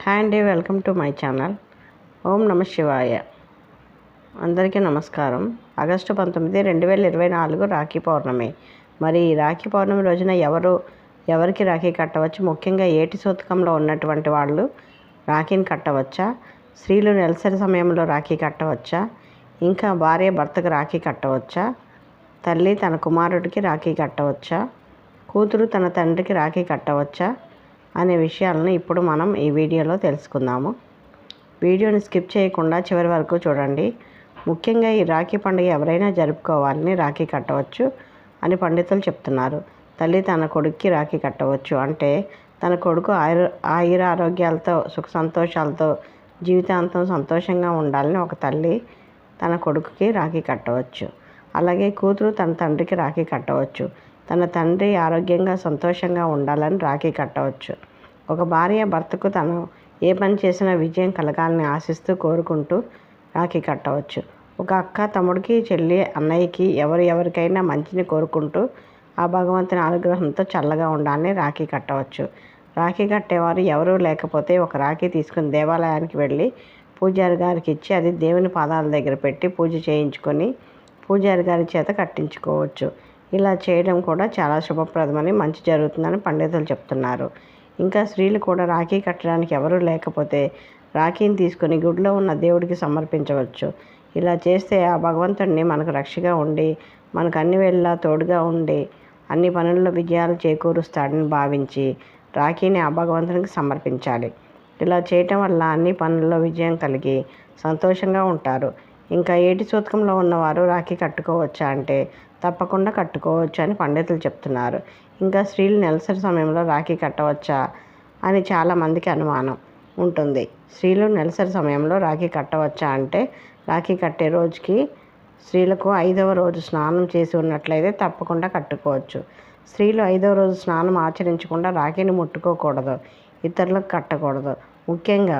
Hi అండి, welcome to my channel. ఓం నమ శివాయ. అందరికీ నమస్కారం. ఆగస్టు 19, 2024 రాఖీ పౌర్ణమి. మరి ఈ రాఖీ పౌర్ణమి రోజున ఎవరికి రాఖీ కట్టవచ్చు? ముఖ్యంగా ఏటి సూతకంలో ఉన్నటువంటి వాళ్ళు రాఖీని కట్టవచ్చా? స్త్రీలు నెలసరి సమయంలో రాఖీ కట్టవచ్చా? ఇంకా భార్య భర్తకు రాఖీ కట్టవచ్చా? తల్లి తన కుమారుడికి రాఖీ కట్టవచ్చా? కూతురు తన తండ్రికి రాఖీ కట్టవచ్చా అనే విషయాలను ఇప్పుడు మనం ఈ వీడియోలో తెలుసుకుందాము. వీడియోని స్కిప్ చేయకుండా చివరి వరకు చూడండి. ముఖ్యంగా ఈ రాఖీ పండుగ ఎవరైనా జరుపుకోవాలని రాఖీ కట్టవచ్చు అని పండితులు చెప్తున్నారు. తల్లి తన కొడుక్కి రాఖీ కట్టవచ్చు అంటే తన కొడుకు ఆరోగ్యాలతో సుఖ సంతోషాలతో జీవితాంతం సంతోషంగా ఉండాలని ఒక తల్లి తన కొడుకుకి రాఖీ కట్టవచ్చు. అలాగే కూతురు తన తండ్రికి రాఖీ కట్టవచ్చు. తన తండ్రి ఆరోగ్యంగా సంతోషంగా ఉండాలని రాఖీ కట్టవచ్చు. ఒక భార్య భర్తకు తను ఏ పని చేసినా విజయం కలగాలని ఆశిస్తూ కోరుకుంటూ రాఖీ కట్టవచ్చు. ఒక అక్క తమ్ముడికి, చెల్లి అన్నయ్యకి ఎవరికైనా మంచిని కోరుకుంటూ ఆ భగవంతుని అనుగ్రహంతో చల్లగా ఉండాలని రాఖీ కట్టవచ్చు. రాఖీ కట్టేవారు ఎవరూ లేకపోతే ఒక రాఖీ తీసుకుని దేవాలయానికి వెళ్ళి పూజారి గారికి ఇచ్చి అది దేవుని పాదాల దగ్గర పెట్టి పూజ చేయించుకొని పూజారి గారి చేత కట్టించుకోవచ్చు. ఇలా చేయడం కూడా చాలా శుభప్రదమని, మంచి జరుగుతుందని పండితులు చెప్తున్నారు. ఇంకా స్త్రీలు కూడా రాఖీ కట్టడానికి ఎవరూ లేకపోతే రాఖీని తీసుకొని గుడిలో ఉన్న దేవుడికి సమర్పించవచ్చు. ఇలా చేస్తే ఆ భగవంతుడిని మనకు రక్షగా ఉండి మనకు అన్ని వేళలా తోడుగా ఉండి అన్ని పనుల్లో విజయాలు చేకూరుస్తాడని భావించి రాఖీని ఆ భగవంతునికి సమర్పించాలి. ఇలా చేయటం వల్ల అన్ని పనుల్లో విజయం కలిగి సంతోషంగా ఉంటారు. ఇంకా ఏటి సూతకంలో ఉన్నవారు రాఖీ కట్టుకోవచ్చా అంటే తప్పకుండా కట్టుకోవచ్చు అని పండితులు చెప్తున్నారు. ఇంకా స్త్రీలు నెలసరి సమయంలో రాఖీ కట్టవచ్చా అని చాలామందికి అనుమానం ఉంటుంది. స్త్రీలు నెలసరి సమయంలో రాఖీ కట్టవచ్చా అంటే రాఖీ కట్టే రోజుకి స్త్రీలకు 5వ రోజు స్నానం చేసి ఉన్నట్లయితే తప్పకుండా కట్టుకోవచ్చు. స్త్రీలు 5వ రోజు స్నానం ఆచరించకుండా రాఖీని ముట్టుకోకూడదు, ఇతరులకు కట్టకూడదు. ముఖ్యంగా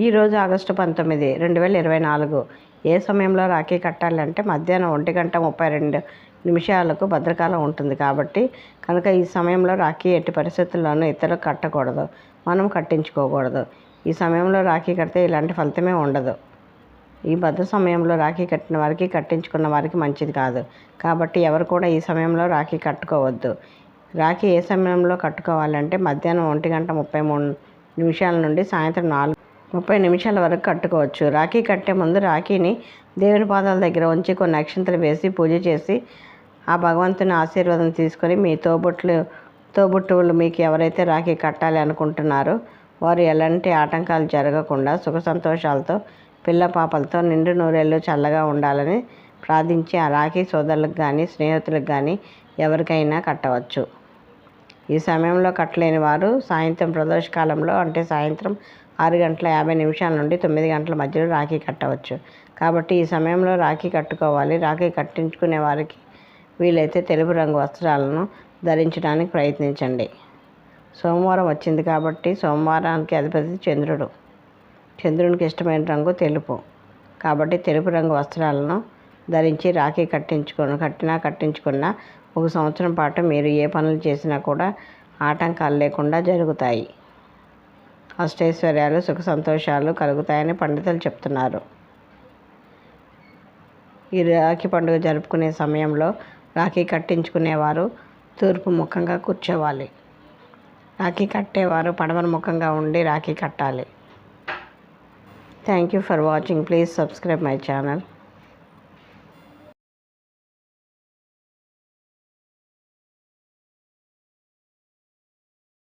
ఈరోజు ఆగస్టు 19, 2024 ఏ సమయంలో రాఖీ కట్టాలంటే మధ్యాహ్నం 1:32 భద్రకాలం ఉంటుంది కాబట్టి కనుక ఈ సమయంలో రాఖీ ఎట్టి పరిస్థితుల్లోనూ ఇతరులకు కట్టకూడదు, మనం కట్టించుకోకూడదు. ఈ సమయంలో రాఖీ కడితే ఇలాంటి ఫలితమే ఉండదు. ఈ భద్ర సమయంలో రాఖీ కట్టిన వారికి కట్టించుకున్న వారికి మంచిది కాదు. కాబట్టి ఎవరు కూడా ఈ సమయంలో రాఖీ కట్టుకోవద్దు. రాఖీ ఏ సమయంలో కట్టుకోవాలంటే మధ్యాహ్నం 1:33 నుండి సాయంత్రం 4:30 వరకు కట్టుకోవచ్చు. రాఖీ కట్టే ముందు రాఖీని దేవుని పాదాల దగ్గర ఉంచి కొన్ని అక్షింతలు వేసి పూజ చేసి ఆ భగవంతుని ఆశీర్వాదం తీసుకొని మీ తోబుట్టువులు మీకు ఎవరైతే రాఖీ కట్టాలి అనుకుంటున్నారో వారు ఎలాంటి ఆటంకాలు జరగకుండా సుఖ సంతోషాలతో పిల్ల పాపలతో నిండు నూరేళ్ళు చల్లగా ఉండాలని ప్రార్థించి ఆ రాఖీ సోదరులకు కానీ స్నేహితులకు కానీ ఎవరికైనా కట్టవచ్చు. ఈ సమయంలో కట్టలేని వారు సాయంత్రం ప్రదోషకాలంలో అంటే సాయంత్రం 6:50 నుండి 9 మధ్యలో రాఖీ కట్టవచ్చు. కాబట్టి ఈ సమయంలో రాఖీ కట్టుకోవాలి. రాఖీ కట్టించుకునే వారికి వీలైతే తెలుపు రంగు వస్త్రాలను ధరించడానికి ప్రయత్నించండి. సోమవారం వచ్చింది కాబట్టి సోమవారానికి అధిపతి చంద్రుడు. చంద్రునికి ఇష్టమైన రంగు తెలుపు కాబట్టి తెలుపు రంగు వస్త్రాలను ధరించి రాఖీ కట్టించుకున్న 1 సంవత్సరం పాటు మీరు ఏ పనులు చేసినా కూడా ఆటంకాలు లేకుండా జరుగుతాయి. అష్టైశ్వర్యాలు సుఖ సంతోషాలు కలుగుతాయని పండితులు చెప్తున్నారు. ఈ రాఖీ పండుగ జరుపుకునే సమయంలో రాఖీ కట్టించుకునేవారు తూర్పు ముఖంగా కూర్చోవాలి. రాఖీ కట్టేవారు పడమర ముఖంగా ఉండి రాఖీ కట్టాలి. Thank you for watching. Please subscribe my channel.